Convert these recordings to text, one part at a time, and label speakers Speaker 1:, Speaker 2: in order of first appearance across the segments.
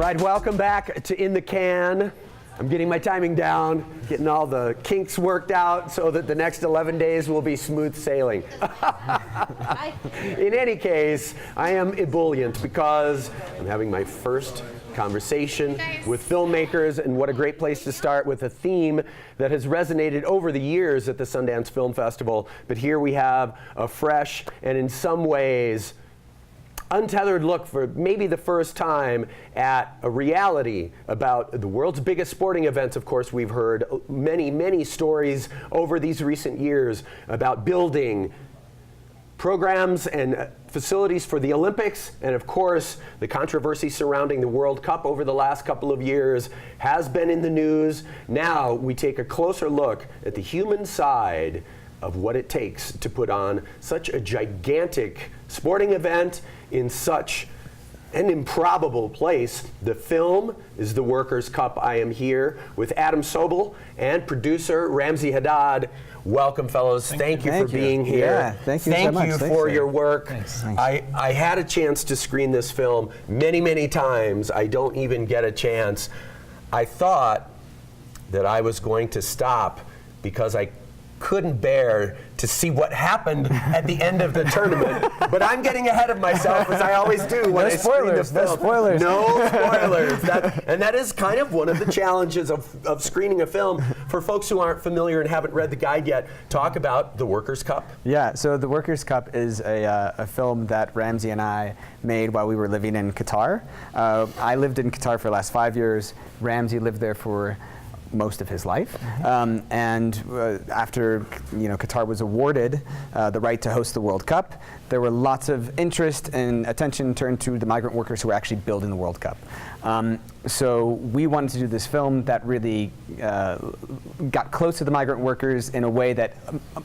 Speaker 1: right, welcome back to In the Can. I'm getting my timing down, getting all the kinks worked out so that the next 11 days will be smooth sailing. In any case, I am ebullient because I'm having my first conversation with filmmakers, and what a great place to start with a theme that has resonated over the years at the Sundance Film Festival. But here we have a fresh and in some ways untethered look for maybe the first time at a reality about the world's biggest sporting events. Of course, we've heard many, many stories over these recent years about building programs and facilities for the Olympics, and of course, the controversy surrounding the World Cup over the last couple of years has been in the news. Now we take a closer look at the human side of what it takes to put on such a gigantic sporting event in such an improbable place. The film is the Workers' Cup. I am here with Adam Sobel and producer Ramsey Haddad. Welcome, fellows. Thank you for being here.
Speaker 2: Yeah, thank you so much.
Speaker 1: Thank you for your work.
Speaker 2: Thanks.
Speaker 1: I had a chance to screen this film many, many times. I don't even get a chance. I thought that I was going to stop because I couldn't bear to see what happened at the end of the tournament. But I'm getting ahead of myself, as I always do when I screen the film.
Speaker 2: No spoilers.
Speaker 1: No spoilers. And that is kind of one of the challenges of screening a film. For folks who aren't familiar and haven't read the guide yet, talk about the Workers' Cup.
Speaker 2: Yeah, so the Workers' Cup is a film that Ramsey and I made while we were living in Qatar. I lived in Qatar for the last 5 years. Ramsey lived there for most of his life, and after Qatar was awarded the right to host the World Cup, there were lots of interest and attention turned to the migrant workers who were actually building the World Cup. So we wanted to do this film that really got close to the migrant workers in a way that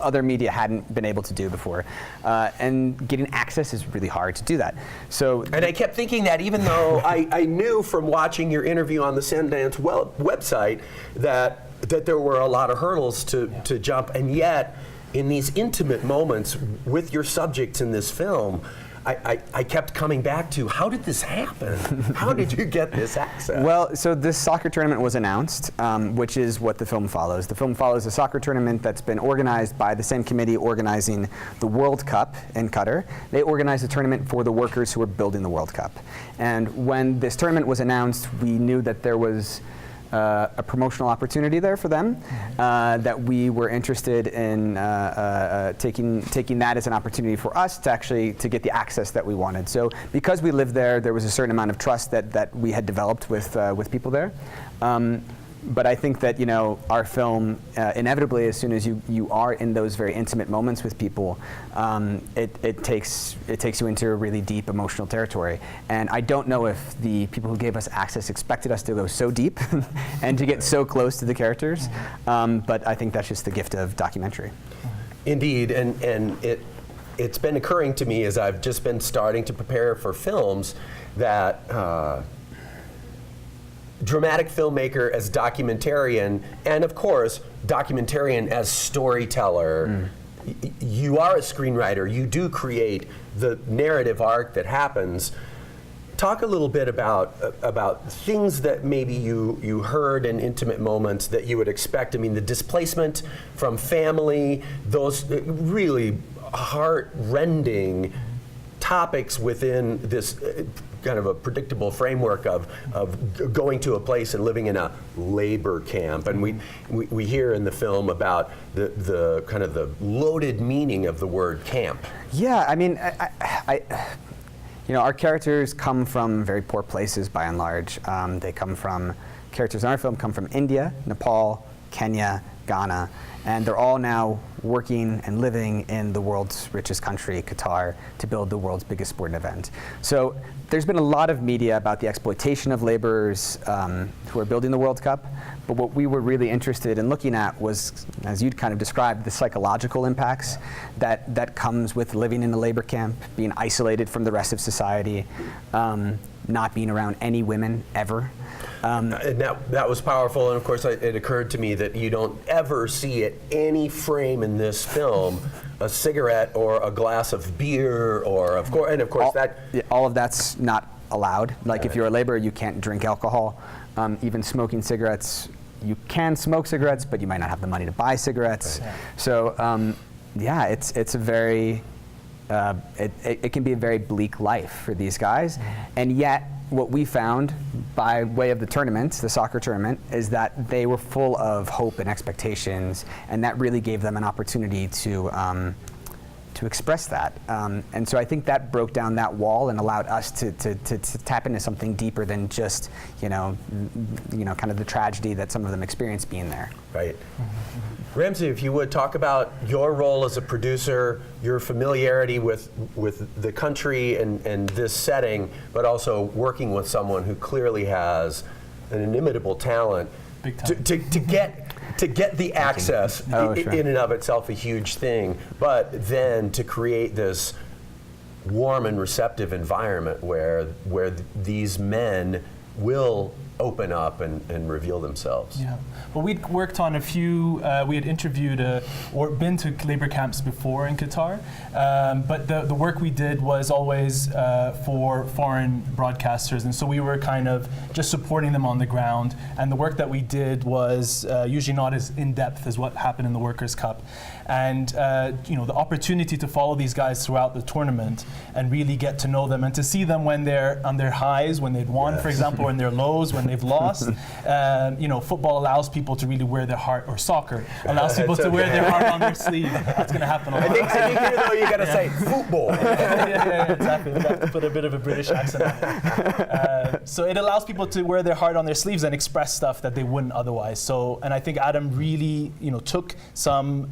Speaker 2: other media hadn't been able to do before, and getting access is really hard to do that.
Speaker 1: And I kept thinking that, even though I knew from watching your interview on the Sundance website that there were a lot of hurdles to jump, and yet in these intimate moments with your subjects in this film, I kept coming back to, how did this happen? How did you get this access?
Speaker 2: Well, so this soccer tournament was announced, which is what the film follows. The film follows a soccer tournament that's been organized by the same committee organizing the World Cup in Qatar. They organized a tournament for the workers who were building the World Cup. And when this tournament was announced, we knew that there was a promotional opportunity there for them, that we were interested in taking that as an opportunity for us to get the access that we wanted. So because we lived there was a certain amount of trust that we had developed with people there. But I think that our film, inevitably, as soon as you are in those very intimate moments with people, it takes you into a really deep emotional territory. And I don't know if the people who gave us access expected us to go so deep and to get so close to the characters. But I think that's just the gift of documentary.
Speaker 1: Indeed, and it's been occurring to me as I've just been starting to prepare for films that dramatic filmmaker as documentarian, and of course, documentarian as storyteller. You are a screenwriter. You do create the narrative arc that happens. Talk a little bit about things that maybe you heard in intimate moments that you would expect. I mean, the displacement from family, those really heart-rending topics within this kind of a predictable framework of going to a place and living in a labor camp. And we hear in the film about the kind of the loaded meaning of the word camp.
Speaker 2: Yeah, I mean, our characters come from very poor places by and large. Characters in our film come from India, Nepal, Kenya, Ghana, and they're all now working and living in the world's richest country, Qatar, to build the world's biggest sporting event. So there's been a lot of media about the exploitation of laborers who are building the World Cup, but what we were really interested in looking at was, as you'd kind of described, the psychological impacts that comes with living in a labor camp, being isolated from the rest of society, not being around any women ever.
Speaker 1: And that was powerful, and of course it occurred to me that you don't ever see at any frame in this film a cigarette or a glass of beer, or of course, and of course
Speaker 2: all of that's not allowed. Like if you're a laborer, you can't drink alcohol. Even smoking cigarettes, you can smoke cigarettes, but you might not have the money to buy cigarettes. Right. So yeah, it's a very, it can be a very bleak life for these guys. And yet, what we found by way of the tournament, the soccer tournament, is that they were full of hope and expectations, and that really gave them an opportunity to express that. And so I think that broke down that wall and allowed us to tap into something deeper than just, kind of the tragedy that some of them experienced being there.
Speaker 1: Right. Ramsey, if you would talk about your role as a producer, your familiarity with the country and this setting, but also working with someone who clearly has an inimitable talent to get the access in and of itself a huge thing, but then to create this warm and receptive environment where these men will open up and reveal themselves.
Speaker 3: Yeah. Well, we'd worked on a few, we had interviewed or been to labor camps before in Qatar, but the work we did was always for foreign broadcasters, and so we were kind of just supporting them on the ground, and the work that we did was usually not as in-depth as what happened in the Workers' Cup. And the opportunity to follow these guys throughout the tournament and really get to know them and to see them when they're on their highs, when they've won, for example, or in their lows, when they've lost. Football allows people to really wear their heart, or soccer allows people to wear their heart on their sleeve. That's going to happen a lot.
Speaker 1: I think here, though, you got to say football.
Speaker 3: yeah, exactly. We have to put a bit of a British accent on it. So it allows people to wear their heart on their sleeves and express stuff that they wouldn't otherwise. So, and I think Adam really, took some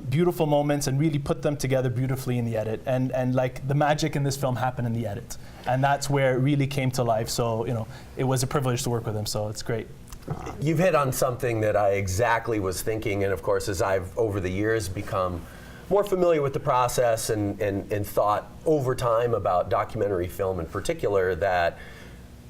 Speaker 3: beautiful moments and really put them together beautifully in the edit. And like the magic in this film happened in the edit. And that's where it really came to life. So, it was a privilege to work with him, so it's great.
Speaker 1: You've hit on something that I exactly was thinking, and of course, as I've over the years become more familiar with the process and thought over time about documentary film in particular, that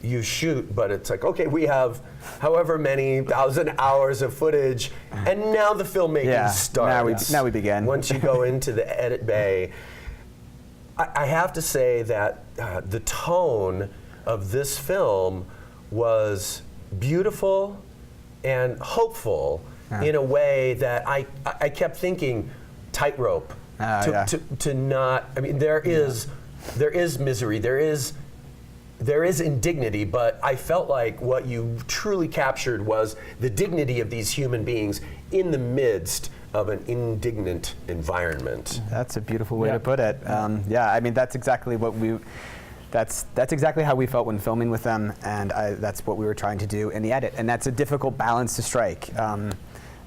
Speaker 1: you shoot, but it's like, okay, we have however many 1,000 hours of footage, and now the filmmaking starts.
Speaker 2: Now we begin.
Speaker 1: Once you go into the edit bay, I have to say that the tone of this film was beautiful and hopeful in a way that I kept thinking tightrope to not. I mean, there is misery, there is indignity, but I felt like what you truly captured was the dignity of these human beings in the midst of an indignant environment.
Speaker 2: That's a beautiful way to put it. I mean, that's exactly what that's exactly how we felt when filming with them, and that's what we were trying to do in the edit. And that's a difficult balance to strike.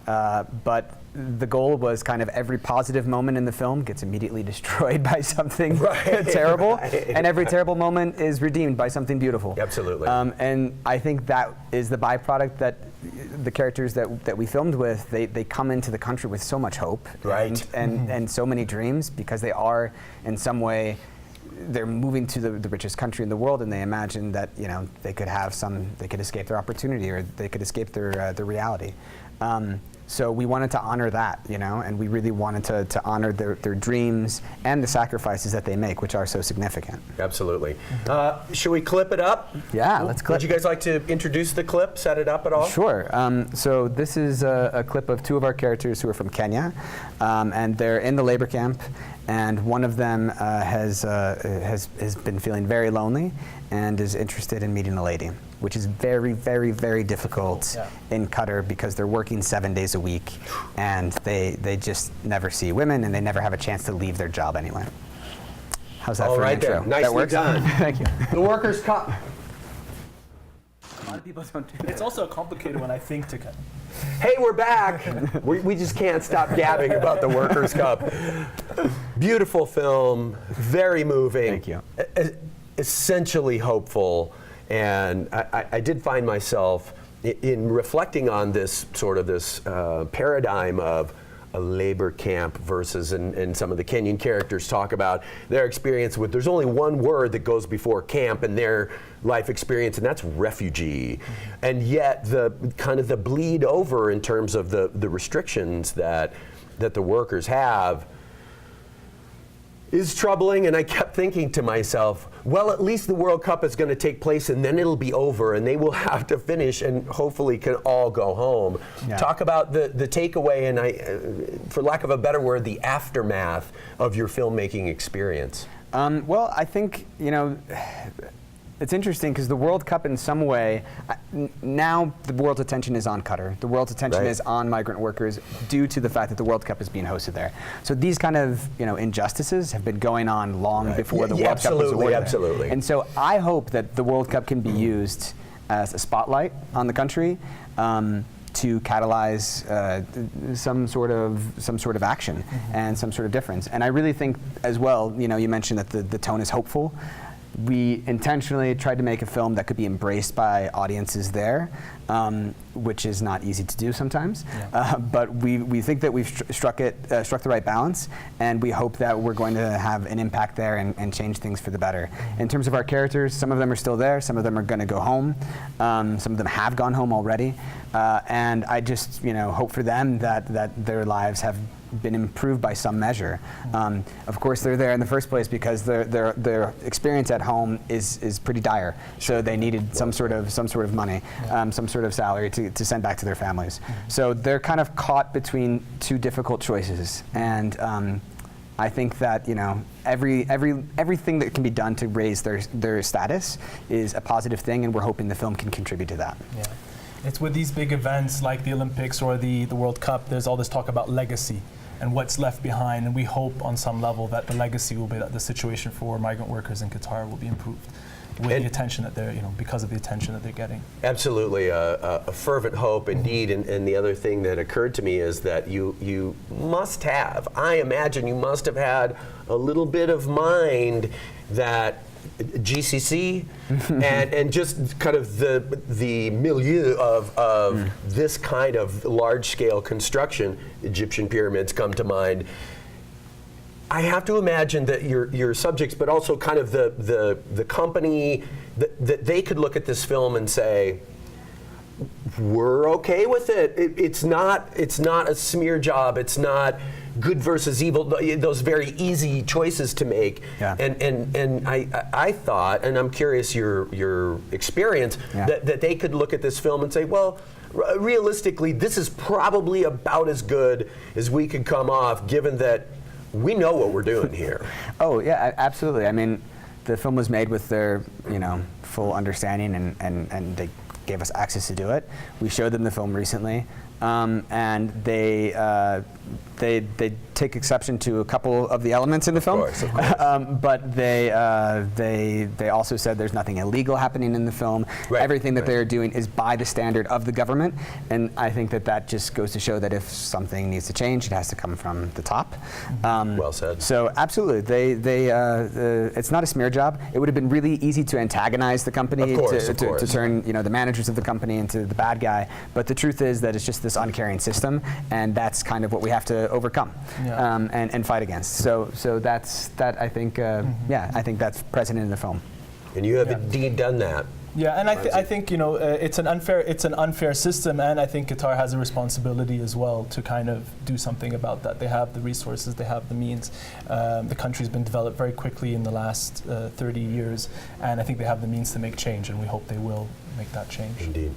Speaker 2: But the goal was kind of every positive moment in the film gets immediately destroyed by something terrible, and every terrible moment is redeemed by something beautiful.
Speaker 1: Absolutely.
Speaker 2: And I think that is the byproduct, that the characters that we filmed with, they come into the country with so much hope, and so many dreams, because they are in some way, they're moving to the richest country in the world, and they imagine that they could escape their opportunity, or they could escape their reality. So we wanted to honor that, and we really wanted to honor their dreams and the sacrifices that they make, which are so significant.
Speaker 1: Absolutely. Should we clip it up?
Speaker 2: Yeah, let's clip.
Speaker 1: Would you guys like to introduce the clip, set it up at all?
Speaker 2: Sure. So this is a clip of two of our characters who are from Kenya, and they're in the labor camp, and one of them has been feeling very lonely and is interested in meeting a lady, which is very, very, very difficult in Qatar, because they're working 7 days a week, and they just never see women, and they never have a chance to leave their job anyway. How's that for an intro?
Speaker 1: Nicely
Speaker 2: that works?
Speaker 1: done.
Speaker 2: Thank you.
Speaker 1: The Workers' Cup.
Speaker 3: A lot of people don't do that. It's also complicated when I think to cut.
Speaker 1: Hey, we're back. we just can't stop gabbing about the Workers' Cup. Beautiful film, very moving.
Speaker 2: Thank you.
Speaker 1: Essentially hopeful, and I did find myself in reflecting on this paradigm of a labor camp versus, and some of the Kenyan characters talk about their experience with, there's only one word that goes before camp in their life experience, and that's refugee. And yet the kind of the bleed over in terms of the restrictions that the workers have, is troubling, and I kept thinking to myself, well, at least the World Cup is going to take place and then it'll be over and they will have to finish and hopefully can all go home.
Speaker 2: Yeah.
Speaker 1: Talk about the takeaway and, for lack of a better word, the aftermath of your filmmaking experience.
Speaker 2: Well, I think, it's interesting because the World Cup in some way, now the world's attention is on Qatar. The world's attention
Speaker 1: Right.
Speaker 2: is on migrant workers due to the fact that the World Cup is being hosted there. So these kind of injustices have been going on long before the World Cup was awarded.
Speaker 1: Absolutely.
Speaker 2: And so I hope that the World Cup can be used as a spotlight on the country to catalyze some sort of action and some sort of difference. And I really think as well, you mentioned that the tone is hopeful. We intentionally tried to make a film that could be embraced by audiences there, which is not easy to do sometimes. Yeah. But we think that we've struck the right balance, and we hope that we're going to have an impact there and change things for the better. In terms of our characters, some of them are still there, some of them are going to go home, some of them have gone home already, and I just hope for them that their lives have been improved by some measure. Of course, they're there in the first place because their experience at home is pretty dire. So they needed some sort of money, some sort of salary to send back to their families. So they're kind of caught between two difficult choices. And I think that everything that can be done to raise their status is a positive thing, and we're hoping the film can contribute to that.
Speaker 3: Yeah. It's with these big events like the Olympics or the World Cup, there's all this talk about legacy and what's left behind, and we hope on some level that the legacy will be that the situation for migrant workers in Qatar will be improved with the attention that they're, because of the attention that they're getting.
Speaker 1: Absolutely, a fervent hope indeed. And the other thing that occurred to me is that you must have, I imagine you must have had a little bit of mind that GCC and just kind of the milieu of this kind of large-scale construction. Egyptian pyramids come to mind. I have to imagine that your subjects, but also kind of the company, that they could look at this film and say, we're okay with it. It's not a smear job. It's not good versus evil. Those very easy choices to make.
Speaker 2: Yeah.
Speaker 1: And I thought, and I'm curious your experience, that they could look at this film and say, well, realistically, this is probably about as good as we could come off, given that we know what we're doing here.
Speaker 2: Oh yeah, absolutely. I mean, the film was made with their full understanding, and they gave us access to do it. We showed them the film recently, and they take exception to a couple of the elements in the film.
Speaker 1: Of course.
Speaker 2: But they also said there's nothing illegal happening in the film.
Speaker 1: Right.
Speaker 2: Everything that they're doing is by the standard of the government, and I think that just goes to show that if something needs to change, it has to come from the top.
Speaker 1: Well said.
Speaker 2: So absolutely, it's not a smear job. It would have been really easy to antagonize the company,
Speaker 1: Of course.
Speaker 2: to turn the managers of the company into the bad guy. But the truth is that it's just this uncaring system, and that's kind of what we have to overcome and fight against. So that's that. I think I think that's present in the film.
Speaker 1: And you have indeed done that.
Speaker 3: Yeah, and I think it's an unfair system, and I think Qatar has a responsibility as well to kind of do something about that. They have the resources, they have the means. The country's been developed very quickly in the last 30 years, and I think they have the means to make change, and we hope they will make that change.
Speaker 1: Indeed.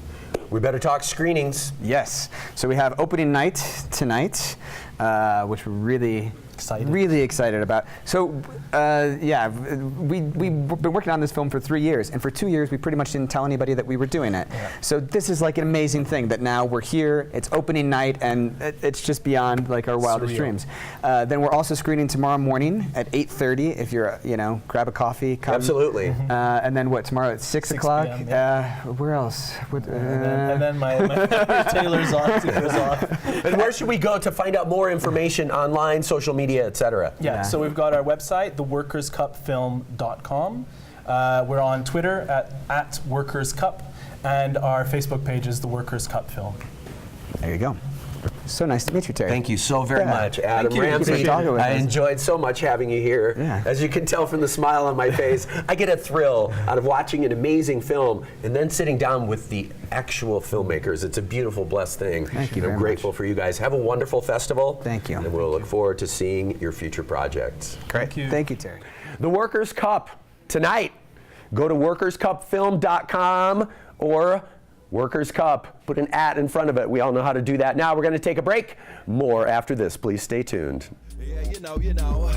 Speaker 1: We better talk screenings.
Speaker 2: Yes. So we have opening night tonight, which we're really excited about. So we've been working on this film for 3 years, and for 2 years we pretty much didn't tell anybody that we were doing it. Yeah. So this is like an amazing thing that now we're here, it's opening night, and it's just beyond like our wildest dreams. Then we're also screening tomorrow morning at 8:30. If you're, grab a coffee, come.
Speaker 1: Absolutely.
Speaker 2: And then tomorrow at 6 o'clock?
Speaker 3: PM, yeah.
Speaker 2: Where else?
Speaker 3: And then my Taylor's off.
Speaker 1: And where should we go to find out more information online, social media, etc.?
Speaker 3: Yeah, so we've got our website, theworkerscupfilm.com. We're on Twitter at WorkersCup, and our Facebook page is The Workers Cup Film.
Speaker 2: There you go. So nice to meet you, Terry.
Speaker 1: Thank you so very much, Adam
Speaker 2: you. Thank you for
Speaker 1: Ramsey.
Speaker 2: talking with
Speaker 1: I
Speaker 2: us.
Speaker 1: enjoyed so much having you here.
Speaker 2: Yeah.
Speaker 1: As you can tell from the smile on my face, I get a thrill out of watching an amazing film and then sitting down with the actual filmmakers. It's a beautiful, blessed thing.
Speaker 2: Thank you
Speaker 1: And I'm
Speaker 2: very
Speaker 1: grateful for you guys. Have a wonderful festival.
Speaker 2: Thank you.
Speaker 1: And we'll look forward to seeing your future projects.
Speaker 2: Great. Thank you, Terry.
Speaker 1: The Workers' Cup tonight. Go to workerscupfilm.com or Workers' Cup. Put an @ in front of it. We all know how to do that. Now we're going to take a break. More after this. Please stay tuned.
Speaker 4: Yeah, you know.